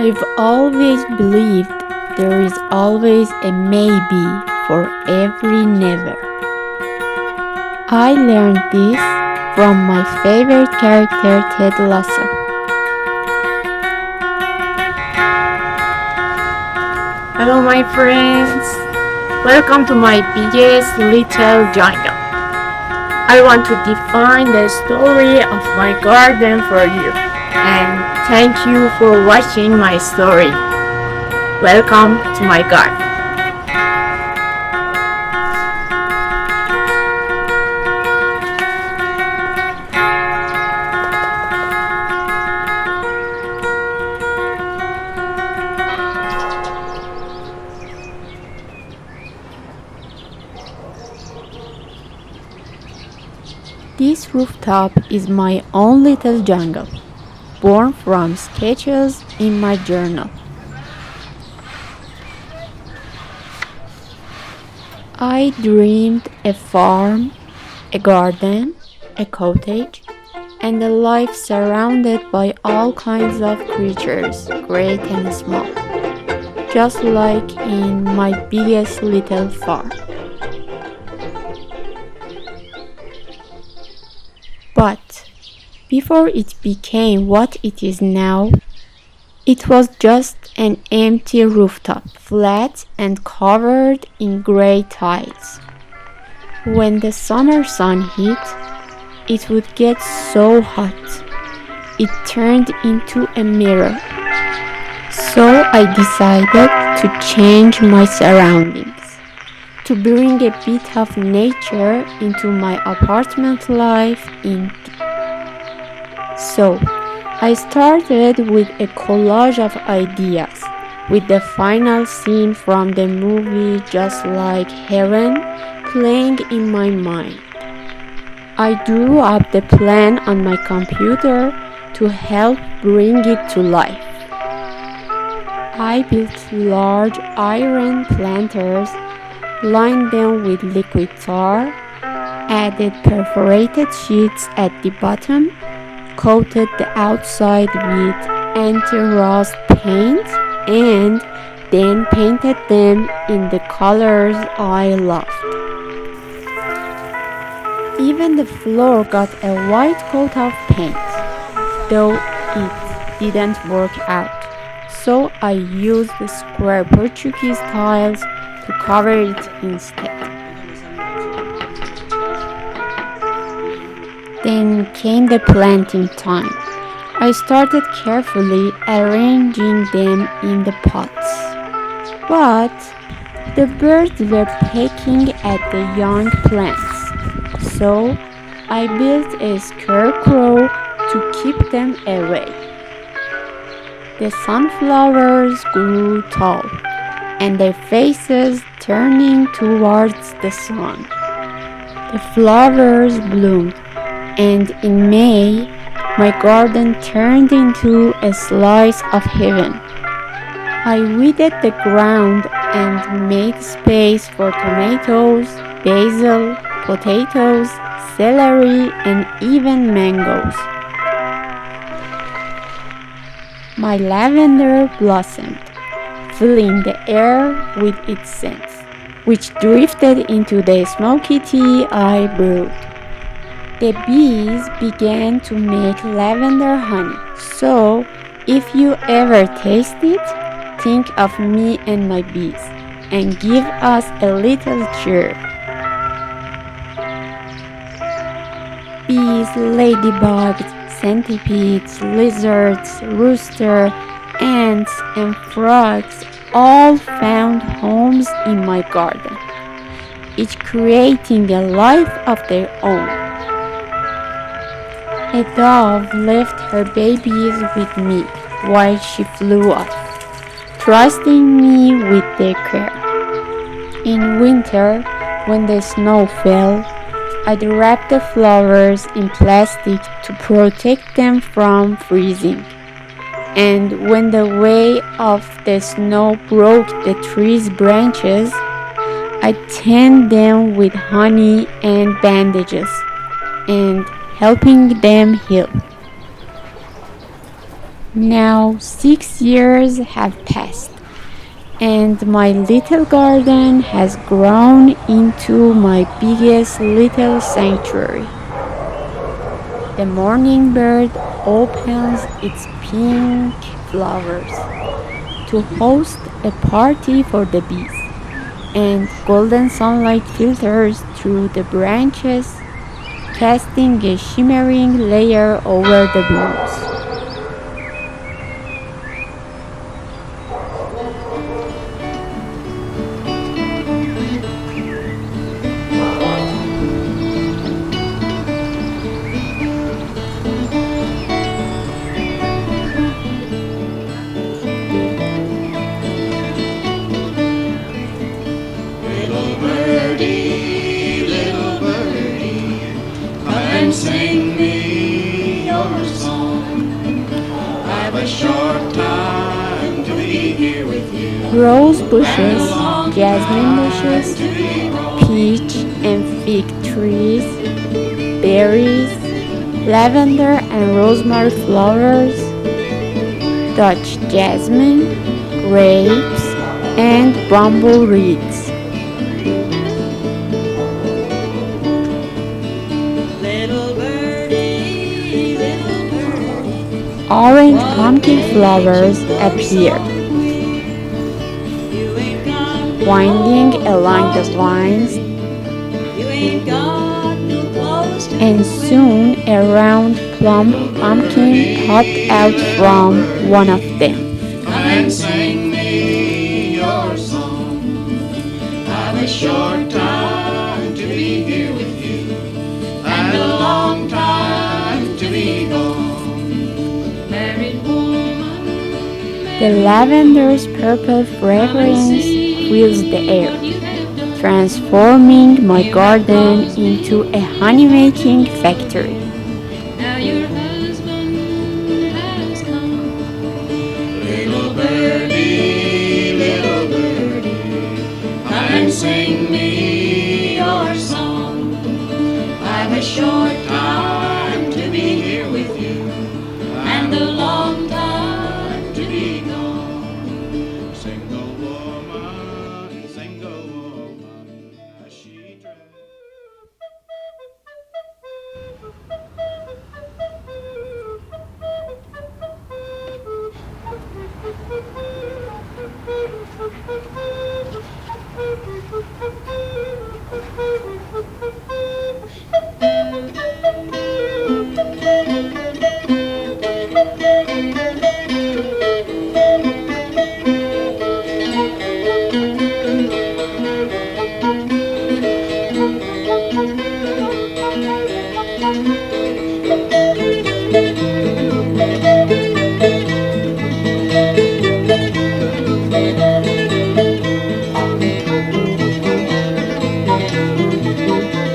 I've always believed there is always a maybe for every never. I learned this from my favorite character, Ted Lasso. Hello, my friends. Welcome to my biggest little jungle. I want to define the story of my garden for you, and thank you for watching my story. Welcome to my garden. This rooftop is my own little jungle, born from sketches in my journal. I dreamed a farm, a garden, a cottage, and a life surrounded by all kinds of creatures, great and small, just like in my biggest little farm. But before it became what it is now, it was just an empty rooftop, flat and covered in gray tiles. When the summer sun hit, it would get so hot, it turned into a mirror. So I decided to change my surroundings, to bring a bit of nature into my apartment life. So I started with a collage of ideas, with the final scene from the movie Just Like Heaven playing in my mind. I drew up the plan on my computer to help bring it to life. I built large iron planters, lined them with liquid tar, added perforated sheets at the bottom, coated the outside with anti-rust paint, and then painted them in the colors I loved. Even the floor got a white coat of paint, though it didn't work out. So I used the square Portuguese tiles to cover it instead. Then came the planting time. I started carefully arranging them in the pots. But the birds were pecking at the young plants. So I built a scarecrow to keep them away. The sunflowers grew tall, and their faces turning towards the sun. The flowers bloomed, and in May, my garden turned into a slice of heaven. I weeded the ground and made space for tomatoes, basil, potatoes, celery, and even mangoes. My lavender blossomed, filling the air with its scents, which drifted into the smoky tea I brewed. The bees began to make lavender honey, so if you ever taste it, think of me and my bees, and give us a little cheer. Bees, ladybugs, centipedes, lizards, rooster, ants, and frogs all found homes in my garden, each creating a life of their own. A dove left her babies with me while she flew off, trusting me with their care. In winter, when the snow fell, I'd wrap the flowers in plastic to protect them from freezing. And when the weight of the snow broke the tree's branches, I'd tend them with honey and bandages, and helping them heal. Now 6 years have passed, and my little garden has grown into my biggest little sanctuary. The morning bird opens its pink flowers to host a party for the bees, and golden sunlight filters through the branches, casting a shimmering layer over the blooms. Little birdie, come and sing me your song. I've a short time to be here with you, Rose and a bushes, long jasmine time bushes, to be gone. peach and fig trees, berries, lavender and rosemary flowers, Dutch jasmine, grapes, and bamboo reeds. Little birdie, Orange what pumpkin makes you flowers glow appear, so sweet? You ain't got winding no along the clothes to vines, wear. You ain't got no clothes to and soon wear. a round plump pumpkin popped out from one of them. Come and sing me your song. I've a short time to be here with you, and a long time to be gone. Married woman, The lavender's purple fragrance fills the air, transforming my garden into a honey-making factory. now your husband has come. Little birdie, come and sing me your song. I've a short time to be here with you, and a long time to be gone. Single woman, as she treads.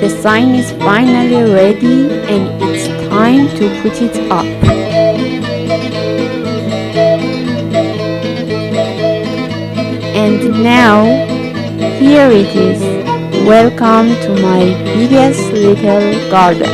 The sign is finally ready and it's time to put it up. And now, here it is. Welcome to my biggest little garden.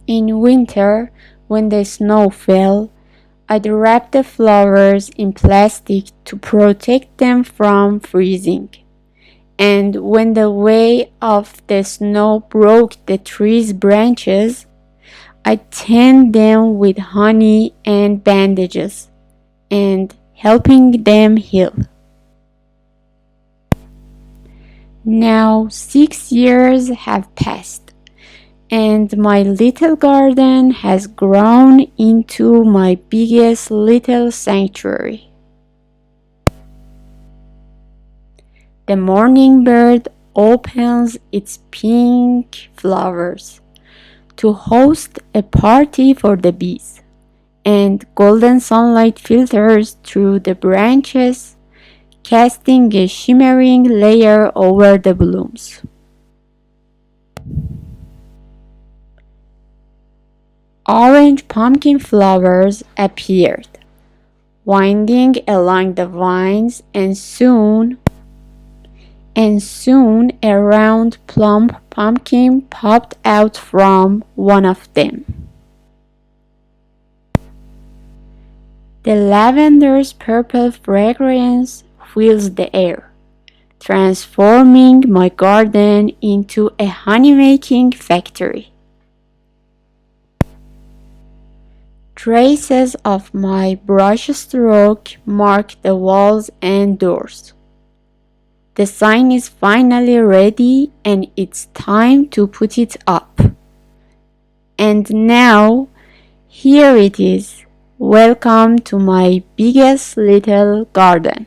In winter, when the snow fell, I'd wrap the flowers in plastic to protect them from freezing. And when the weight of the snow broke the tree's branches, I'd tend them with honey and bandages and helping them heal. Now 6 years have passed, and my little garden has grown into my biggest little sanctuary. The morning bird opens its pink flowers to host a party for the bees, and golden sunlight filters through the branches, casting a shimmering layer over the blooms. Orange pumpkin flowers appeared, winding along the vines, and soon a round plump pumpkin popped out from one of them. The lavender's purple fragrance fills the air, transforming my garden into a honey-making factory. Traces of my brushstroke mark the walls and doors. The sign is finally ready and it's time to put it up. And now, here it is. Welcome to my biggest little garden.